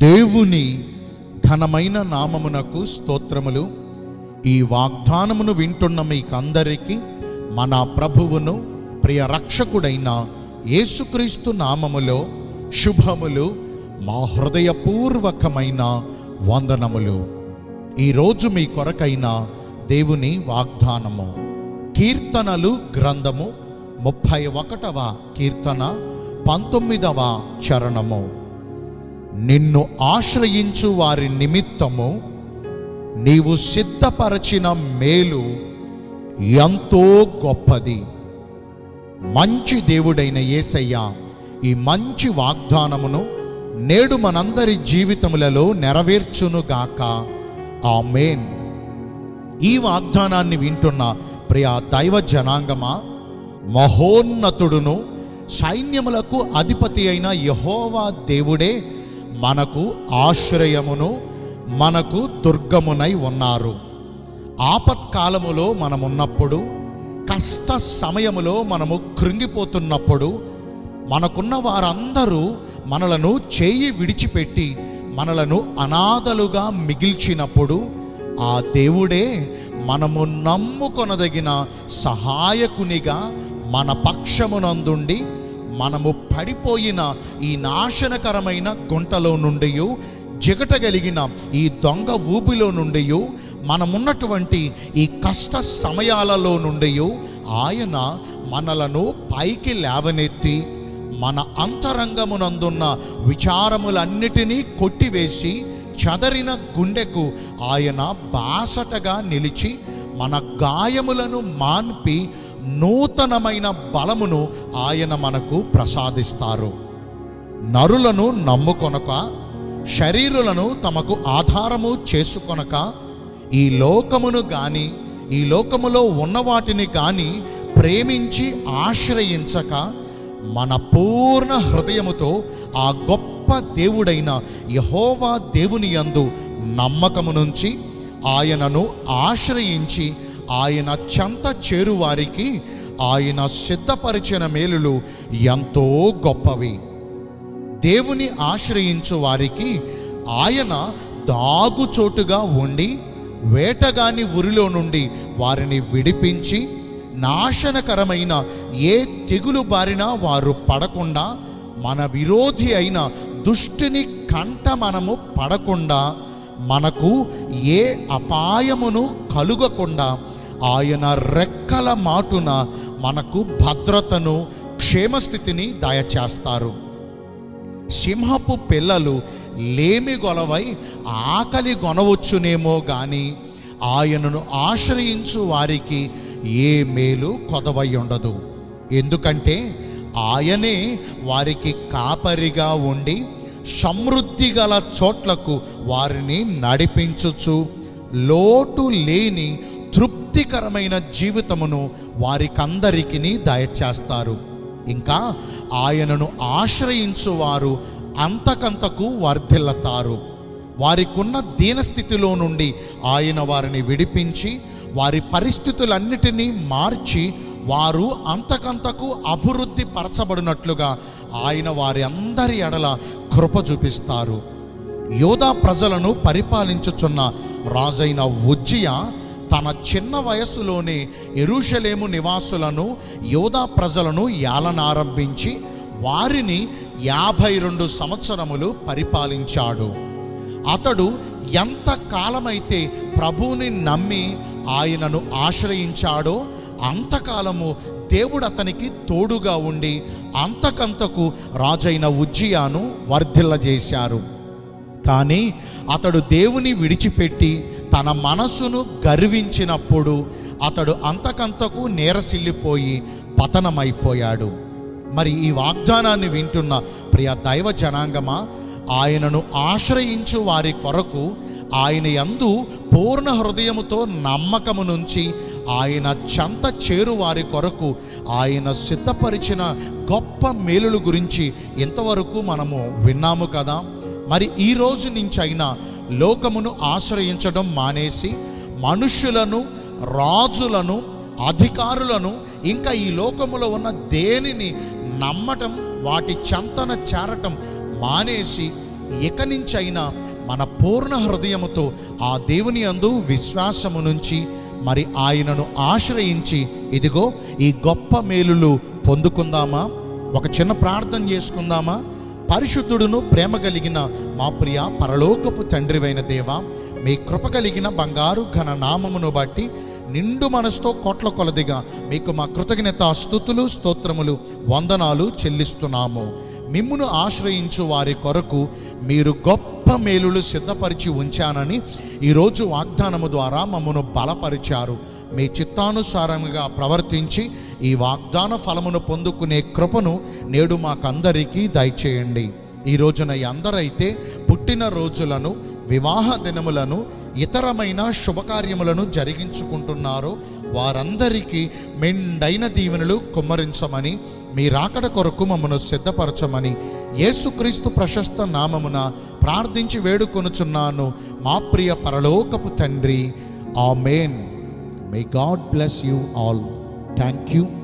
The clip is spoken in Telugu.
దేవుని ఘనమైన నామమునకు స్తోత్రములు. ఈ వాగ్దానమును వింటున్న మీకందరికీ మన ప్రభువును ప్రియ రక్షకుడైన యేసుక్రీస్తు నామములో శుభములు, మా హృదయపూర్వకమైన వందనములు. ఈరోజు మీ కొరకైన దేవుని వాగ్దానము కీర్తనలు గ్రంథము 31వ కీర్తన 19వ చరణము. నిన్ను ఆశ్రయించు వారి నిమిత్తము నీవు సిద్ధపరచిన మేలు ఎంతో గొప్పది. మంచి దేవుడైన యేసయ్య ఈ మంచి వాగ్దానమును నేడు మనందరి జీవితములలో నెరవేర్చునుగాక. ఆమేన్. ఈ వాగ్దానాన్ని వింటున్న ప్రియ దైవ జనాంగమా, మహోన్నతుడును సైన్యములకు అధిపతి అయిన యెహోవా దేవుడే మనకు ఆశ్రయమును మనకు దుర్గమునై ఉన్నారు. ఆపత్కాలములో మనమున్నప్పుడు, కష్ట సమయములో మనము కృంగిపోతున్నప్పుడు, మనకున్న వారందరూ మనలను చేయి విడిచిపెట్టి మనలను అనాథలుగా మిగిల్చినప్పుడు ఆ దేవుడే మనము నమ్ముకొనదగిన సహాయకునిగా మన పక్షమునందుండి మనము పడిపోయిన ఈ నాశనకరమైన గుంటలో నుండి, జిగటగలిగిన ఈ దొంగ ఊబిలో నుండి, మనమున్నటువంటి ఈ కష్ట సమయాలలో నుండి ఆయన మనలను పైకి లేవనెత్తి మన అంతరంగమునందున్న విచారములన్నిటినీ కొట్టివేసి చదరిన గుండెకు ఆయన బాసటగా నిలిచి మన గాయములను మాన్పి నూతనమైన బలమును ఆయన మనకు ప్రసాదిస్తారు. నరులను నమ్ముకొనక, శరీరులను తమకు ఆధారము చేసుకొనక, ఈ లోకమును గాని ఈ లోకములో ఉన్న వాటిని గాని ప్రేమించి ఆశ్రయించక, మన పూర్ణ హృదయముతో ఆ గొప్ప దేవుడైన యెహోవా దేవుని యందు నమ్మకము నుంచి ఆయనను ఆశ్రయించి ఆయన చెంత చేరువారికి ఆయన సిద్ధపరిచిన మేలులు ఎంతో గొప్పవి. దేవుని ఆశ్రయించు వారికి ఆయన దాగుచోటుగా ఉండి వేటగాని ఉరిలో నుండి వారిని విడిపించి, నాశనకరమైన ఏ తెగులు బారినా వారు పడకుండా, మన విరోధి అయిన దుష్టుని కంట మనము పడకుండా, మనకు ఏ అపాయమును కలుగకుండా ఆయన రెక్కల మాటున మనకు భద్రతను, క్షేమస్థితిని దయచేస్తారు. సింహపు పిల్లలు లేమి గొలవై ఆకలి గొనవచ్చునేమో గాని ఆయనను ఆశ్రయించు వారికి ఏ మేలు కొదవై ఉండదు. ఎందుకంటే ఆయనే వారికి కాపరిగా ఉండి సమృద్ధి గల చోట్లకు వారిని నడిపించుచు లోటు లేని తృప్తికరమైన జీవితమును వారికందరికీ దయచేస్తారు. ఇంకా ఆయనను ఆశ్రయించు వారు అంతకంతకు వర్ధిల్లుతారు. వారికున్న దీనస్థితిలో నుండి ఆయన వారిని విడిపించి వారి పరిస్థితులన్నిటినీ మార్చి వారు అంతకంతకు అభివృద్ధి పరచబడినట్లుగా ఆయన వారి అందరి ఎడల కృప చూపిస్తారు. యోధా ప్రజలను పరిపాలించుచున్న రాజైన ఉజ్జియా తన చిన్న వయస్సులోనే యెరూషలేము నివాసులను, యోధా ప్రజలను ఏలనారంభించి వారిని 52 సంవత్సరములు పరిపాలించాడు. అతడు ఎంత కాలమైతే ప్రభువుని నమ్మి ఆయనను ఆశ్రయించాడో అంతకాలము దేవుడు అతనికి తోడుగా ఉండి అంతకంతకు రాజైన ఉజ్జియాను వర్ధిల్లజేశారు. కానీ అతడు దేవుని విడిచిపెట్టి తన మనసును గర్వించినప్పుడు అతడు అంతకంతకు నేరసిల్లిపోయి పతనమైపోయాడు. మరి ఈ వాగ్దానాన్ని వింటున్న ప్రియ దైవ జనాంగమా, ఆయనను ఆశ్రయించు వారి కొరకు ఆయన యందు పూర్ణ హృదయముతో నమ్మకము నుంచి ఆయన చెంత చేరు వారి కొరకు ఆయన సిద్ధపరిచిన గొప్ప మేలుల గురించి ఇంతవరకు మనము విన్నాము కదా. మరి ఈ రోజు నుంచైనా లోకమును ఆశ్రయించడం మానేసి మనుష్యులను, రాజులను, అధికారులను, ఇంకా ఈ లోకములో ఉన్న దేనిని నమ్మటం, వాటి చెంతన చేరటం మానేసి ఇక నుంచైనా మన పూర్ణ హృదయముతో ఆ దేవుని యందు విశ్వాసము నుంచి మరి ఆయనను ఆశ్రయించి ఇదిగో ఈ గొప్ప మేలులు పొందుకుందామా? ఒక చిన్న ప్రార్థన చేసుకుందామా? పరిశుద్ధుడును ప్రేమ కలిగిన మా ప్రియ పరలోకపు తండ్రివైన దేవా, మీ కృప కలిగిన బంగారు ఘన నామమును బట్టి నిండు మనసుతో కోట్ల కొలదిగా మీకు మా కృతజ్ఞత స్తుతులు స్తోత్రములు వందనాలు చెల్లిస్తున్నాము. మిమ్మును ఆశ్రయించు వారి కొరకు మీరు గొప్ప మేలులు సిద్ధపరిచి ఉంచానని ఈరోజు వాగ్దానము ద్వారా మమ్మను బలపరిచారు. మీ చిత్తానుసారంగా ప్రవర్తించి ఈ వాగ్దాన ఫలమును పొందుకునే కృపను నేడు మాకందరికీ దయచేయండి. ఈ రోజున అందరైతే పుట్టిన రోజులను, వివాహ దినములను, ఇతరమైన శుభకార్యములను జరిగించుకుంటున్నారో వారందరికీ మెండైన దీవెనలు కుమ్మరించమని, మీ రాకడ కొరకు మమ్మను సిద్ధపరచమని యేసుక్రీస్తు ప్రశస్త నామమున ప్రార్థించి వేడుకొనుచున్నాను మా ప్రియ పరలోకపు తండ్రి. ఆమేన్. May God bless you all. Thank you.